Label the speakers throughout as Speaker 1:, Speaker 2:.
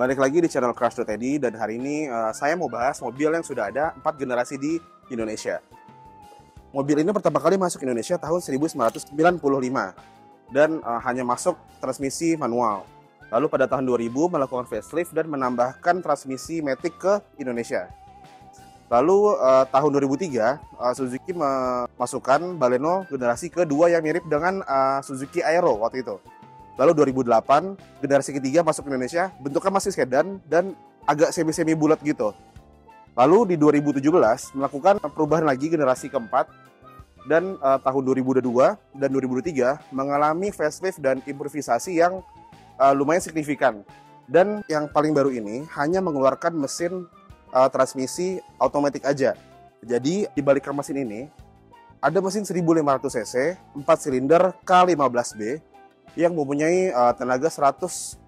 Speaker 1: Balik lagi di channel Crash.id dan hari ini saya mau bahas mobil yang sudah ada 4 generasi di Indonesia. Mobil ini pertama kali masuk Indonesia tahun 1995 dan hanya masuk transmisi manual. Lalu pada tahun 2000 melakukan facelift dan menambahkan transmisi matic ke Indonesia. Lalu tahun 2003 Suzuki memasukkan Baleno generasi kedua yang mirip dengan Suzuki Aero waktu itu. Lalu 2008 generasi ketiga masuk ke Indonesia, bentuknya masih sedan dan agak semi-semi bulat gitu. Lalu di 2017 melakukan perubahan lagi generasi keempat dan tahun 2002 dan 2003 mengalami facelift dan improvisasi yang lumayan signifikan. Dan yang paling baru ini hanya mengeluarkan mesin transmisi otomatis aja. Jadi di balik mesin ini ada mesin 1500 cc, 4 silinder K15B yang mempunyai tenaga 104,4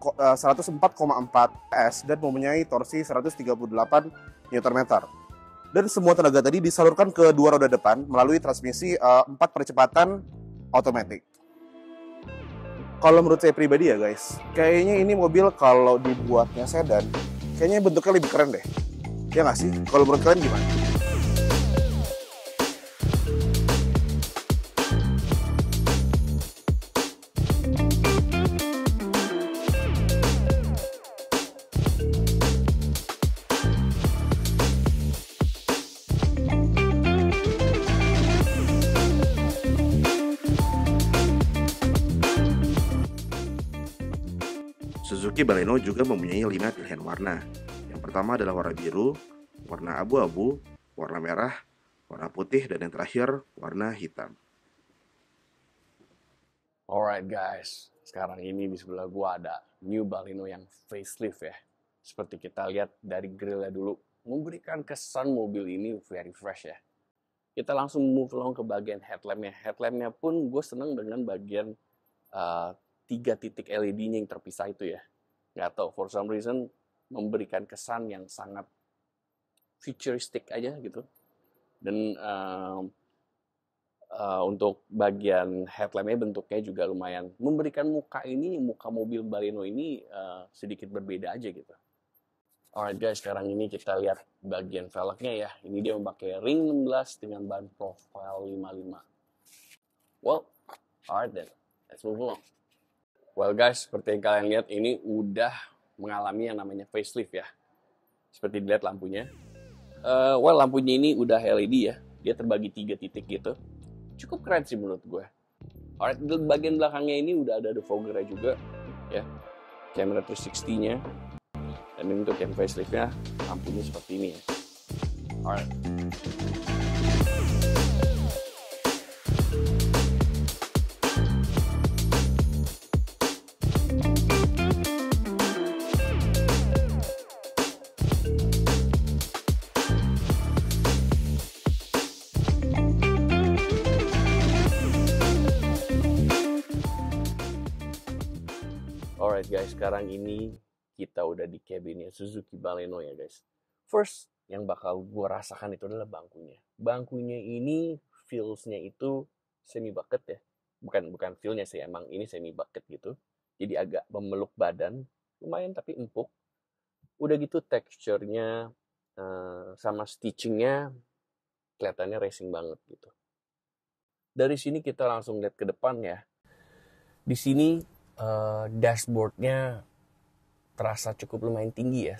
Speaker 1: PS dan mempunyai torsi 138 Nm. Dan semua tenaga tadi disalurkan ke dua roda depan melalui transmisi 4 percepatan otomatis. Kalau menurut saya pribadi ya guys, kayaknya ini mobil kalau dibuatnya sedan, kayaknya bentuknya lebih keren deh. Ya nggak sih? Kalau menurut kalian gimana? Suzuki Baleno juga mempunyai 5 pilihan warna. Yang pertama adalah warna biru, warna abu-abu, warna merah, warna putih, dan yang terakhir warna hitam.
Speaker 2: Alright guys, sekarang ini di sebelah gua ada New Baleno yang facelift ya. Seperti kita lihat dari grillnya dulu, memberikan kesan mobil ini very fresh ya. Kita langsung move along ke bagian headlampnya. Headlampnya pun gue seneng dengan bagian 3 titik LED-nya yang terpisah itu ya. Nggak tahu, for some reason memberikan kesan yang sangat futuristic aja gitu. Dan untuk bagian headlampnya bentuknya juga lumayan memberikan muka mobil Baleno ini sedikit berbeda aja gitu. Alright guys, sekarang ini kita lihat bagian velgnya ya. Ini dia memakai ring 16 dengan ban profile 55. Well, alright then, let's move along. Well guys, seperti yang kalian lihat ini udah mengalami yang namanya facelift ya. Seperti dilihat lampunya. Lampunya ini udah LED ya. Dia terbagi 3 titik gitu. Cukup keren sih menurut gue. Alright, di bagian belakangnya ini udah ada defoggernya juga ya. Kamera 360-nya. Dan untuk yang facelift-nya lampunya seperti ini ya. Alright. Alright guys, sekarang ini kita udah di cabinnya Suzuki Baleno ya guys. First, yang bakal gue rasakan itu adalah bangkunya. Bangkunya ini feels-nya itu semi bucket ya. Bukan feel-nya sih, emang ini semi bucket gitu. Jadi agak memeluk badan, lumayan tapi empuk. Udah gitu texture-nya sama stitching-nya kelihatannya racing banget gitu. Dari sini kita langsung lihat ke depan ya. Di sini dashboard-nya terasa cukup lumayan tinggi ya.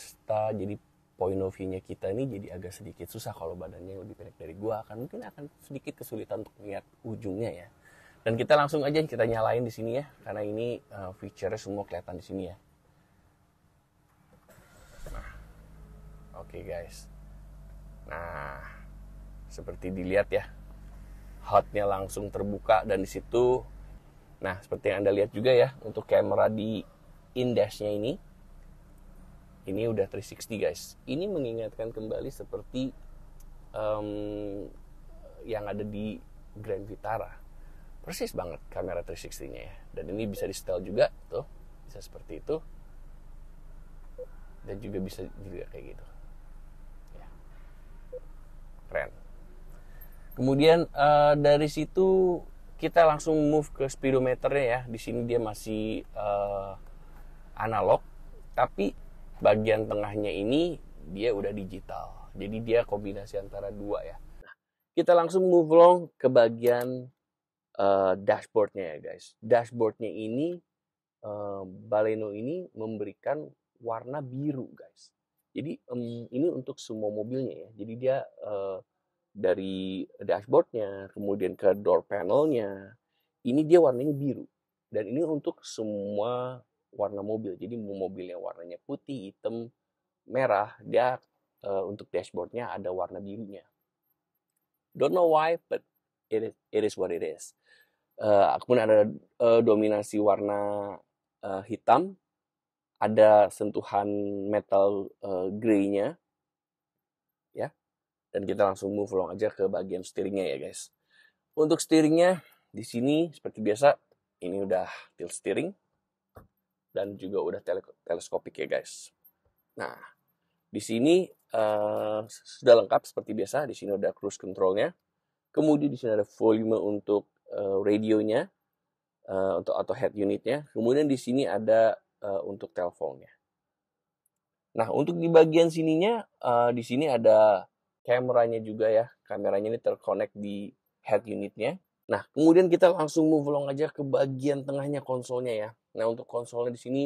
Speaker 2: Jadi point of view-nya kita ini jadi agak sedikit susah kalau badannya lebih pendek dari gua, mungkin akan sedikit kesulitan untuk melihat ujungnya ya. Dan kita langsung aja kita nyalain di sini ya, karena ini feature-nya semua kelihatan di sini ya. Nah, oke guys. Nah, seperti dilihat ya, HUD-nya langsung terbuka dan di situ, nah seperti yang Anda lihat juga ya, untuk kamera di in-dash-nya ini udah 360 guys. Ini mengingatkan kembali seperti yang ada di Grand Vitara. Persis banget kamera 360-nya ya. Dan ini bisa di setel juga tuh, bisa seperti itu. Dan juga bisa juga kayak gitu. Ya. Keren. Kemudian dari situ kita langsung move ke speedometernya ya. Di sini dia masih analog, tapi bagian tengahnya ini dia udah digital. Jadi dia kombinasi antara dua ya. Nah, kita langsung move along ke bagian dashboardnya ya guys. Dashboardnya ini Baleno ini memberikan warna biru guys. Jadi ini untuk semua mobilnya ya. Jadi dia dari dashboardnya, kemudian ke door panelnya, ini dia warnanya biru. Dan ini untuk semua warna mobil. Jadi mobil yang warnanya putih, hitam, merah, dia untuk dashboardnya ada warna birunya. Don't know why, but it is what it is. Kemudian ada dominasi warna hitam, ada sentuhan metal grey-nya, ya. Dan kita langsung move along aja ke bagian steeringnya ya guys. Untuk steeringnya di sini seperti biasa ini udah tilt steering dan juga udah teleskopik ya guys. Nah di sini sudah lengkap seperti biasa. Di sini ada cruise controlnya. Kemudian di sini ada volume untuk radionya, untuk auto head unitnya. Kemudian di sini ada untuk teleponnya. Nah untuk di bagian sininya di sini ada kameranya juga ya. Kameranya ini terconnect di head unitnya. Nah, kemudian kita langsung move along aja ke bagian tengahnya konsolnya ya. Nah, untuk konsolnya di sini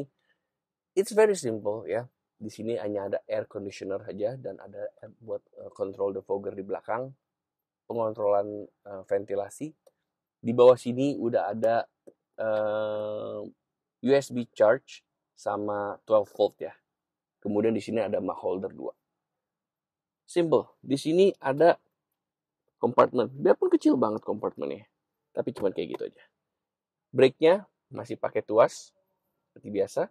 Speaker 2: it's very simple ya. Di sini hanya ada air conditioner aja dan ada buat control defogger di belakang, pengontrolan ventilasi. Di bawah sini udah ada USB charge sama 12 volt ya. Kemudian di sini ada mug holder 2. Simple. Di sini ada kompartemen. Biarpun kecil banget kompartemennya. Tapi cuma kayak gitu aja. Brake-nya masih pakai tuas seperti biasa.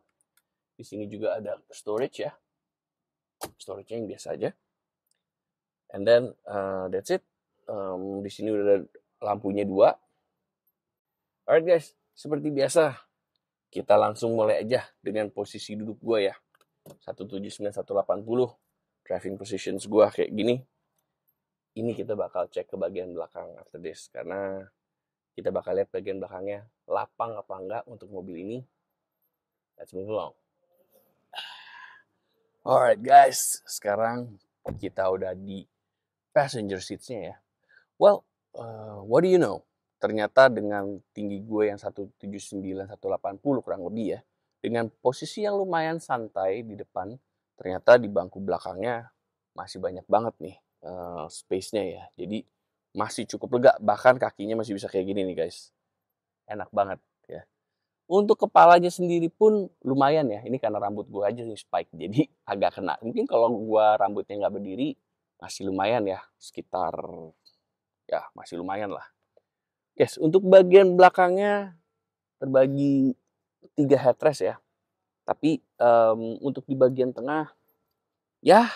Speaker 2: Di sini juga ada storage ya. Storage-nya yang biasa aja. And then that's it. Di sini udah ada lampunya 2. Alright guys, seperti biasa kita langsung mulai aja dengan posisi duduk gue ya. 179 180 driving positions gue kayak gini. Ini kita bakal cek ke bagian belakang after this karena kita bakal lihat bagian belakangnya lapang apa enggak untuk mobil ini. Let's move along. Alright guys, sekarang kita udah di passenger seats-nya ya. Well, what do you know? Ternyata dengan tinggi gue yang 179, 180 kurang lebih ya, dengan posisi yang lumayan santai di depan, ternyata di bangku belakangnya masih banyak banget nih space-nya ya. Jadi masih cukup lega, bahkan kakinya masih bisa kayak gini nih guys. Enak banget ya. Untuk kepalanya sendiri pun lumayan ya. Ini karena rambut gue aja nih spike, jadi agak kena. Mungkin kalau gue rambutnya nggak berdiri, masih lumayan ya. Sekitar, ya masih lumayan lah. Yes, untuk bagian belakangnya terbagi 3 headrest ya. Tapi untuk di bagian tengah, ya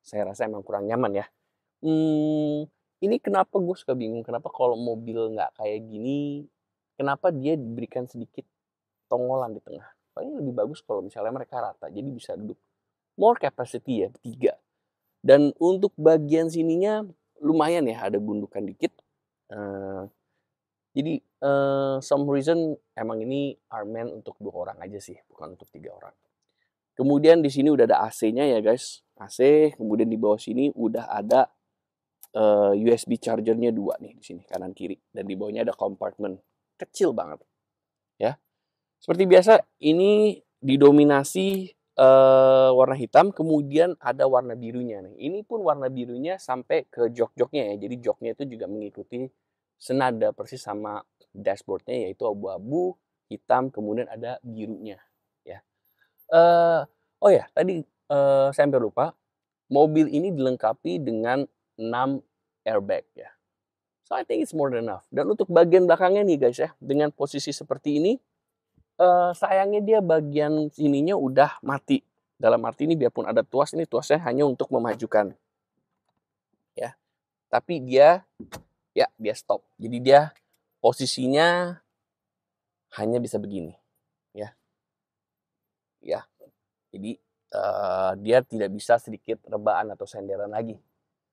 Speaker 2: saya rasa emang kurang nyaman ya. Ini kenapa gue suka bingung, kenapa kalau mobil nggak kayak gini, kenapa dia diberikan sedikit tonggolan di tengah. Paling lebih bagus kalau misalnya mereka rata, jadi bisa duduk more capacity ya, 3. Dan untuk bagian sininya lumayan ya, ada gundukan dikit. Jadi some reason emang ini are meant untuk 2 orang aja sih, bukan untuk 3 orang. Kemudian di sini udah ada AC-nya ya guys, AC. Kemudian di bawah sini udah ada USB chargernya 2 nih di sini kanan kiri. Dan di bawahnya ada kompartemen kecil banget, ya. Seperti biasa, ini didominasi warna hitam, kemudian ada warna birunya nih. Ini pun warna birunya sampai ke jok-joknya ya. Jadi joknya itu juga mengikuti senada persis sama dashboardnya, yaitu abu-abu, hitam, kemudian ada birunya. Ya. Oh ya, tadi saya hampir lupa. Mobil ini dilengkapi dengan 6 airbag ya. So I think it's more than enough. Dan untuk bagian belakangnya nih guys ya, dengan posisi seperti ini, sayangnya dia bagian sininya udah mati. Dalam arti ini biarpun ada tuas, ini tuasnya hanya untuk memajukan. Ya. Tapi dia stop. Jadi dia posisinya hanya bisa begini. Ya. Ya. Jadi dia tidak bisa sedikit rebaan atau senderan lagi.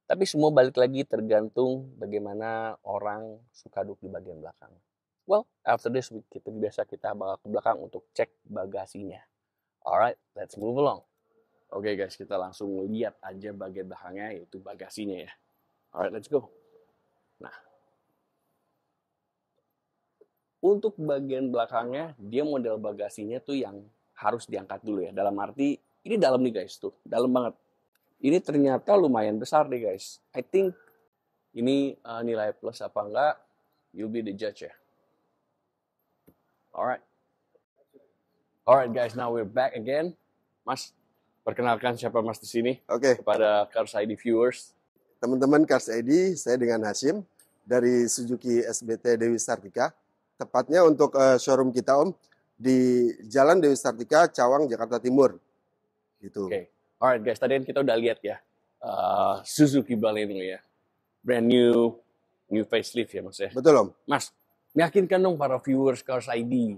Speaker 2: Tapi semua balik lagi tergantung bagaimana orang suka duduk di bagian belakang. Well, after this kita bakal ke belakang untuk cek bagasinya. Alright, let's move along. Oke guys, kita langsung lihat aja bagian belakangnya, yaitu bagasinya ya. Alright, let's go. Nah, untuk bagian belakangnya, dia model bagasinya tuh yang harus diangkat dulu ya. Dalam arti, ini dalam nih guys, tuh. Dalam banget. Ini ternyata lumayan besar nih guys. I think ini nilai plus apa enggak, you'll be the judge ya. Alright. Alright guys, now we're back again. Mas, perkenalkan siapa Mas di sini
Speaker 1: Oke,
Speaker 2: kepada Cars ID viewers.
Speaker 1: teman-teman Cars ID, saya dengan Hashim dari Suzuki SBT Dewi Sartika. Tepatnya untuk showroom kita Om di Jalan Dewi Sartika, Cawang, Jakarta Timur. Gitu.
Speaker 2: Oke. Alright guys, tadi kan kita udah lihat ya Suzuki Baleno ya. Brand new facelift ya Mas ya.
Speaker 1: Betul Om.
Speaker 2: Mas, meyakinkan dong para viewers Cars ID.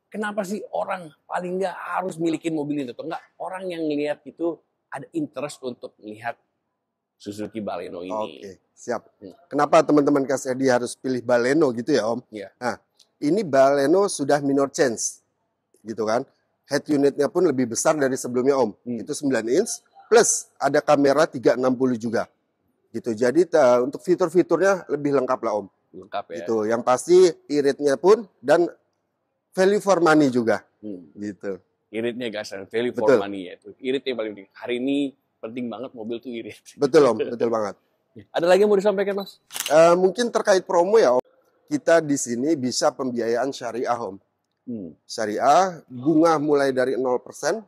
Speaker 2: Kenapa sih orang paling nggak harus milikin mobil ini atau enggak? Orang yang ngelihat itu ada interest untuk melihat Suzuki Baleno ini.
Speaker 1: Oke, siap. Kenapa teman-teman Cars ID harus pilih Baleno gitu ya Om?
Speaker 2: Iya.
Speaker 1: Nah, ini Baleno sudah minor change, gitu kan. Head unitnya pun lebih besar dari sebelumnya Om. Itu 9 inch, plus ada kamera 360 juga. Gitu. Jadi untuk fitur-fiturnya lebih lengkap lah Om.
Speaker 2: Lengkap ya.
Speaker 1: Gitu. Yang pasti iritnya pun dan value for money juga. Gitu.
Speaker 2: Iritnya guys, value for
Speaker 1: Betul.
Speaker 2: money ya. Itu irit yang paling penting. Hari ini penting banget mobil tuh irit.
Speaker 1: Betul Om, betul banget.
Speaker 2: Ada lagi yang mau disampaikan Mas?
Speaker 1: Mungkin terkait promo ya Om. Kita di sini bisa pembiayaan syariah Om. Syariah, bunga mulai dari 0%,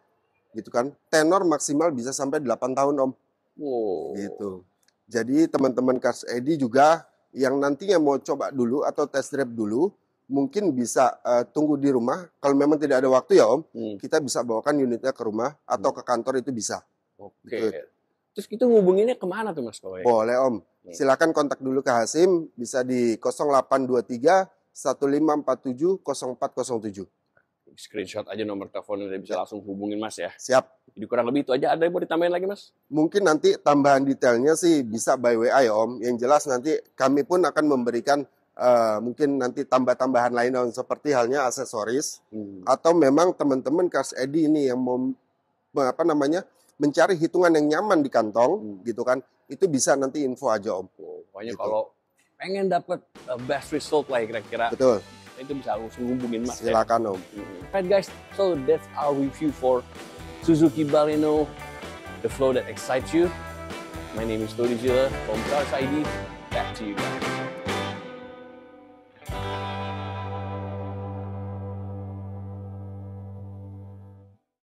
Speaker 1: gitu kan. Tenor maksimal bisa sampai 8 tahun Om.
Speaker 2: Wow.
Speaker 1: Gitu. Jadi teman-teman Cars ID juga yang nantinya mau coba dulu atau test drive dulu, mungkin bisa tunggu di rumah. Kalau memang tidak ada waktu ya Om, kita bisa bawakan unitnya ke rumah atau ke kantor itu bisa.
Speaker 2: Oke.
Speaker 1: Gitu.
Speaker 2: Terus kita ngubunginnya kemana tuh Mas?
Speaker 1: Boleh Om. Silakan kontak dulu ke Hasim, bisa di 0823 1547 0407.
Speaker 2: Screenshot aja nomor telepon, udah bisa langsung hubungin Mas ya.
Speaker 1: Siap.
Speaker 2: Jadi kurang lebih itu aja. Ada yang mau ditambahin lagi Mas?
Speaker 1: Mungkin nanti tambahan detailnya sih bisa by WA ya Om. Yang jelas nanti kami pun akan memberikan mungkin nanti tambah-tambahan lain Om, seperti halnya aksesoris. Atau memang teman-teman Cars ID ini yang mau mencari hitungan yang nyaman di kantong gitu kan, itu bisa nanti info aja Om.
Speaker 2: Pokoknya
Speaker 1: Gitu.
Speaker 2: kalau pengen dapet best result lah ya kira-kira,
Speaker 1: Betul.
Speaker 2: itu bisa langsung hubungin Mas.
Speaker 1: Silakan Om.
Speaker 2: Right guys, so that's our review for Suzuki Baleno, the flow that excites you. My name is Tony Zilla from Cars ID. Back to you guys.